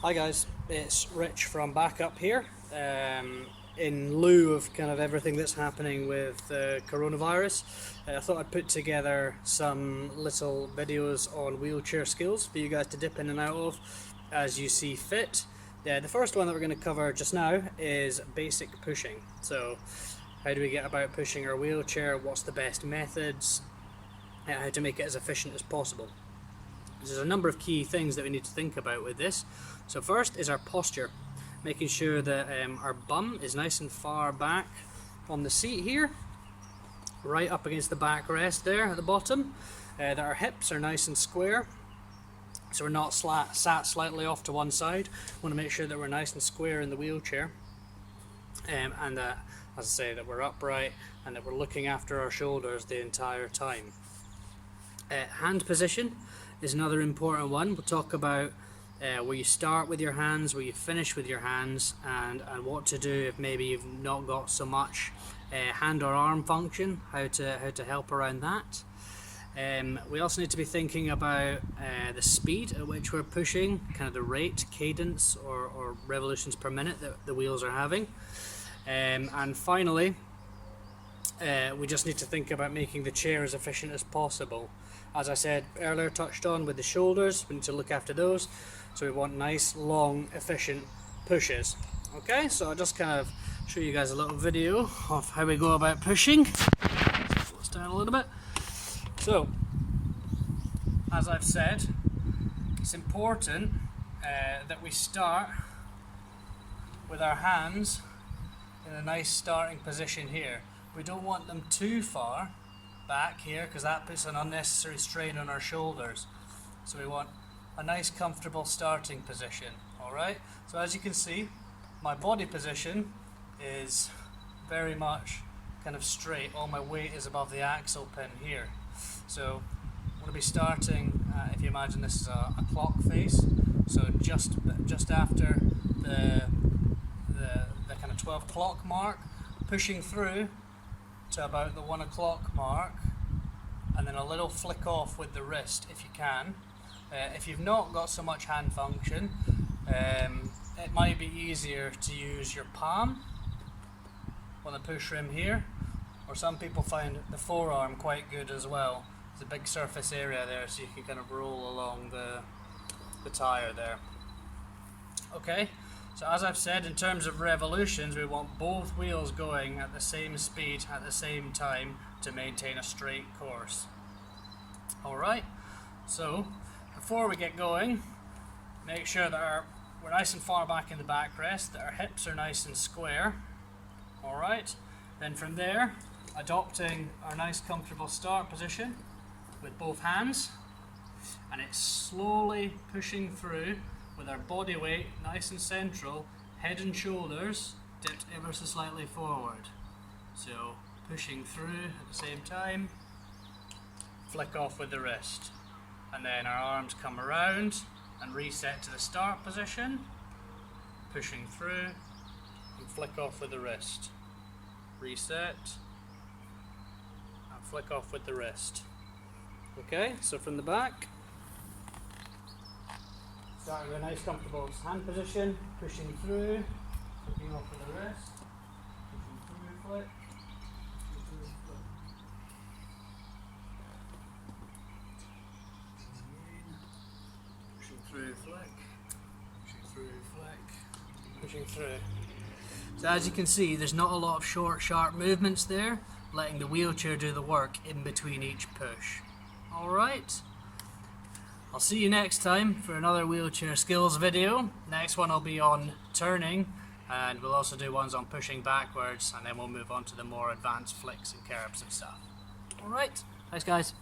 Hi guys, it's Rich from Backup here. In lieu of kind of everything that's happening with coronavirus, I thought I'd put together some little videos on wheelchair skills for you guys to dip in and out of as you see fit. The first one that we're going to cover just now is basic pushing. So how do we get about pushing our wheelchair, what's the best methods, how to make it as efficient as possible. There's a number of key things that we need to think about with this. So first is our posture, making sure that our bum is nice and far back on the seat here, right up against the backrest there at the bottom, that our hips are nice and square, so we're not sat slightly off to one side. We want to make sure that we're nice and square in the wheelchair, and that, as I say, that we're upright and that we're looking after our shoulders the entire time. Hand position is another important one. We'll talk about where you start with your hands, where you finish with your hands, and what to do if maybe you've not got so much hand or arm function, how to help around that. We also need to be thinking about the speed at which we're pushing, kind of the rate, cadence, or revolutions per minute that the wheels are having. And finally, we just need to think about making the chair as efficient as possible. As I said earlier, touched on with the shoulders, we need to look after those. So we want nice, long, efficient pushes. Okay, so I'll just kind of show you guys a little video of how we go about pushing. Let's down a little bit. So, as I've said, it's important that we start with our hands in a nice starting position here. We don't want them too far back here because that puts an unnecessary strain on our shoulders. So we want a nice comfortable starting position. Alright, so as you can see, my body position is very much kind of straight. All my weight is above the axle pin here. So I'm going to be starting, if you imagine this is a clock face, so just after the kind of 12 o'clock mark, pushing through to about the 1 o'clock mark, and then a little flick off with the wrist if you can. If you've not got so much hand function, it might be easier to use your palm on the push rim here, or some people find the forearm quite good as well. There's a big surface area there, so you can kind of roll along the tyre there. Okay. So as I've said, in terms of revolutions, we want both wheels going at the same speed at the same time to maintain a straight course. Alright, so before we get going, make sure that we're nice and far back in the backrest, that our hips are nice and square. Alright, then from there, adopting our nice comfortable start position with both hands, and it's slowly pushing through with our body weight nice and central, head and shoulders dipped ever so slightly forward. So pushing through at the same time, flick off with the wrist. And then our arms come around and reset to the start position, pushing through and flick off with the wrist. Reset and flick off with the wrist. Okay, so from the back, starting with a nice comfortable hand position, pushing through, flicking off with the wrist, pushing through, flick, pushing through, flick, pushing through, flick, pushing through. So as you can see, there's not a lot of short, sharp movements there, letting the wheelchair do the work in between each push. Alright? I'll see you next time for another wheelchair skills video. Next one will be on turning, and we'll also do ones on pushing backwards, and then we'll move on to the more advanced flicks and curbs and stuff. Alright, thanks guys.